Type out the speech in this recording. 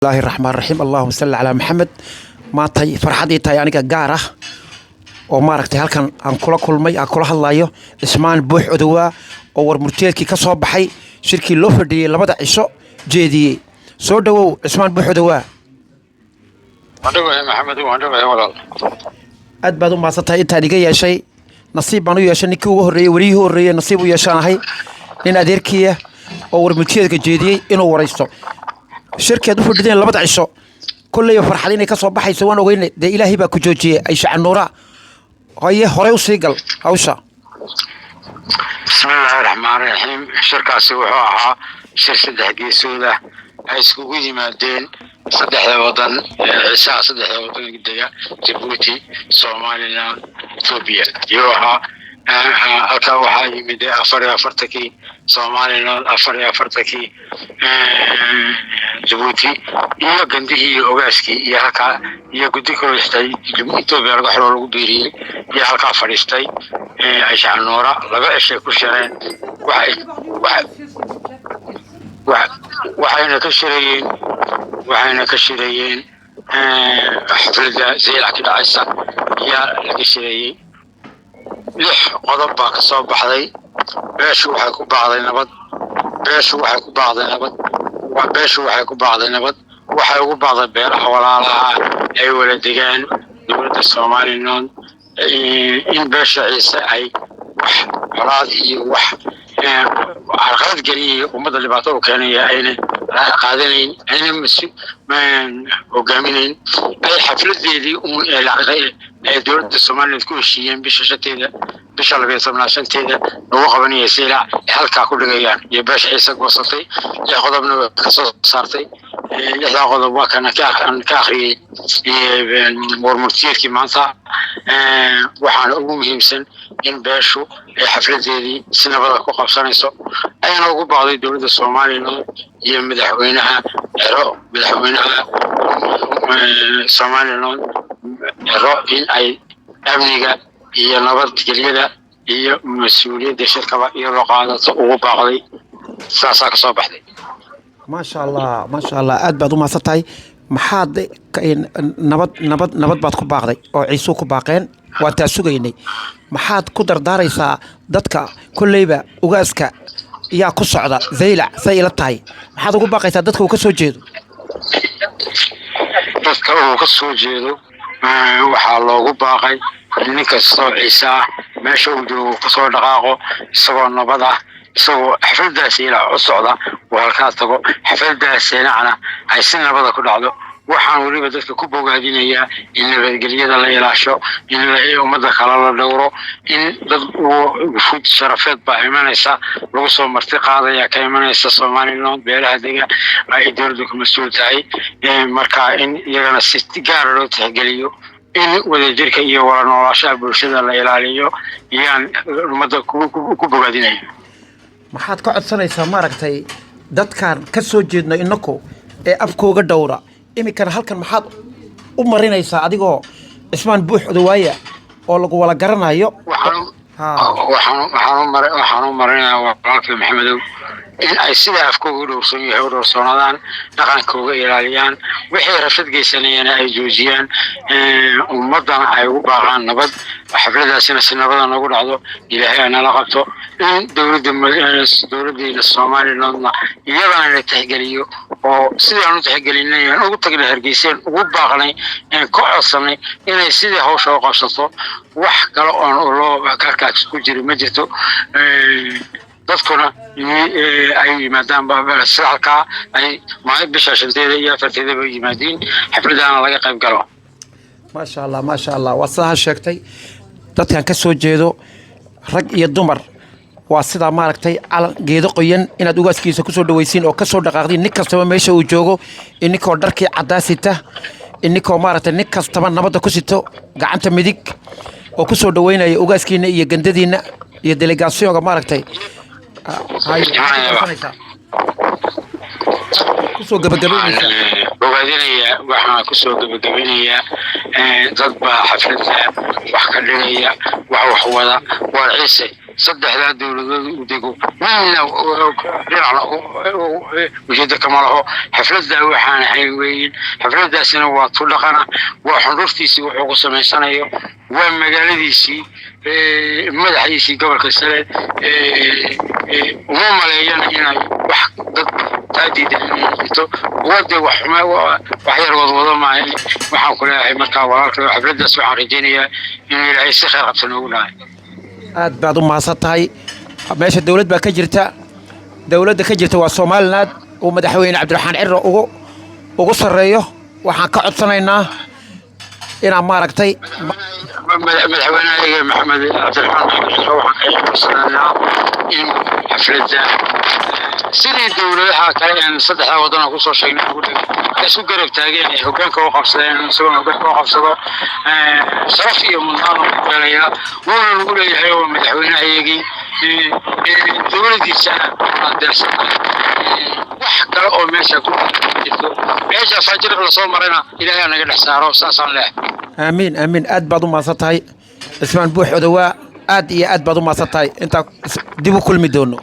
الله الرحمن الرحيم اللهم صل على محمد ما تاي فرحدي تاي aniga gaar ah oo maaragtay halkan aan kula kulmay aan kula hadlayo ismaan buux odowa oo war murteedkii ka soo baxay shirkii loo fadhiyay labada cisho jeediyay soo dhawow ismaan buux odowa wadhawe maxamed wadhawe walaal aad baad u maasantay inta adiga yeeshay nasiib baan u yeeshay ninkii ugu horeeyay wariyihii horeeyay nasiib u yeeshanahay in adeerkiya oo war murteedka jeediyay inuu waraysto shirkeed u fadhiyeen labada cisho kulliyo farxad inay ka soo baxayso waan ogeynay de ilaahay baa ku joojiyay ay shacanuura haye hore u sii gal hawsha bismillaahi raxmaani raxiim shirkaasi wuxuu ahaa shir saddex geesooda ay iskugu yimaadeen saddexda wadan ciisaha saddexda wadan dega Djibouti Somaliland Ethiopia iyo ahaa halka waxaa yimid 44 Somaliland 44 Djibouti iyo gandihii ogaaskii iyo halka iyo guddi kale xitay Ethiopia laga xiro lagu biiriyay iyo halka fadhiistay ay shacanuura laga heshay ku shireen waxayna ka shirayeen xafladda Zeylac ka dhacaysa iyo laga shirayay lix qodob baa ka soo baxday beeshu waxay ku baaqday nabad waxay ugu baaqday beelaha walaalaha ay wala degaan dowladda Soomaaliland in beesha ciise ay wax colaad iyo wax carqalad geliyo ummadda dhibaato u keenaya ayna qaadanayn ayna hogaaminayn ay xafladeedii ay dowladda Soomaaliland ku heshiiyeen bisha 12 lagu qabanayay Zeylac halka ku dhigayaan iyo beesha ciise goosatay iyo qodobna ka soo saartay lixda qodob waa kana ka akhriyay warmurtiyeedkii maanta waxaana ugu muhiimsan in beeshu ay xafladeedii si nabad ah ku qabsanayso ayna ugu baaqday dowladda Soomaaliland iyo madaxweynaha Soomaaliland in ay amniga iyo nabadgelyada iyo mas'uuliyadda shirkaba iyo loo qaadato ugu baaqday saasa ka soo baxday ما شاء الله aad baad u maasantay maxaad nabad baad ku baaqday oo ciisu ku baaqeen waa taa sugaynay maxaad ku dardaaraysaa dadka kulleyba ugaaska yaa ku socda Zeylac say ila tahay maxaad ugu baaqaysaa dadka uu ka soo jeedo waxaa loogu baaqay nin kastoo ciise meesha uu joogo ka soo dhaqaaqo isagoo nabad ah isagoo xafladdaas ila u socda halkaas tago xafladdaasina ay si nabad ku dhacdo waxaan waliba dadka ku bogaadinayaa in nabadgelyada la ilaasho in ummadda kala la dhowro in dad fud sharafeed baa imanaysa lagu soo marti qaadaya ka imanaysa Soomaaliland beelaha dega ay dowladdu ku mas'uul tahay marka in iyagana si gaar ah loo tixgeliyo in wadajirka iyo wada noolaanshaha bulshada la ilaaliyo iyaan ummadda ku bogaadinaya maxaad ka codsanaysaa maaragtay dadkan ka soo jeedno inako ee afkooga dhowra imikana halkan maxaad u marinaysaa adigoo ismaan buux odowaaya oo lagu wala garanayo waxaan u marinayaa walaalkii maxamedow in ay sida afkooga dhowrsan yahay u dhowrsanaadaan dhaqankooga ilaaliyaan wixii rashad geysanayaan ay joojiyaan ummadana ay ugu baaqaan nabad xafladaasina si nabad ah ugu dhacdo ilaahay nala qabto in dowladda Soomaaliland iyadana la tixgeliyo oo sidaan u tixgelinay ugu tagnay Hargeysa ugu baaqnay in ka codsanay inay sidii hawsha u qabsato wax kale oo loo karkaas ku jiro ma jirto dadkuna ay yimaadaan saalka ay bisha 5 iyo 4 bay yimaadeen xafladana laga qayb galo ما شاء الله wasaha sheegtay dadkan ka soo jeedo rag iyo dumar waa sida maaragtay geedo qoyan inaad ugaaskiisa ku soo dhawaysiin oo ka soo dhaqaaqdin nin kastaba meesha uu joogo inkoo dharkii cadaasita inkoo maaragtay nin kastaba nabadda ku sito gacanta midig oo ku soo dhaweynaya ugaaskiina iyo gandadiina iyo delegaasiyonka maaragtay kusoo gabagabaynaysa waxaan kusoo gabagabaynayaa dad baa xafladda wax ka dhigaya wax wada war ciise saddexdaa dowladood u dego midna dhinacna ujeeda kama laho xafladdaa waxaan ahayn weeyin xafladdaasina waa tu dhaqana waa xundhurtiisii wuxuu ku samaysanayo waa magaaladiisii madaxdiisii gobolka sare uma maleeyana inay wax dad taadiida jirto wada wax yar wadwado maayo waxaan ku leeyahay markaa walaalka xafladdaas waxaan rajaynayaa inuu ilaahay si khayr qabsan ugu dhahay aad baad u mahadsan tahay meesha dowlad baa ka jirta dowladda ka jirta waa Soomaaliland oo madaxweyne Cabdiraxmaan Cirro ugu sareeyo waxaan ka codsanaynaa inaan maaragtay madaxweynaha maxamed cabdiraxmaan Cirro waxaan ka codsanaynaa in xafladda sidii dowladaha kale aan saddexda waddan ku soo sheegnay isu garab taageen hoggaanka u qabsadeen isagoo hoggaanka u qabsado sharaf iyo mudnaan u yeelaya wuxuu lagu leeyahay oo madaxweynahayagii dowladiisa adeersan wax kale oo meesha ku jirto meesha fajir la soo marayna ilaahay naga dhex saaro saasaan leh amiin amiin aad baad u mahadsan tahay ismaan buux odawaa aad iyo aad baad u mahadsan tahay inta dib u kulmi doono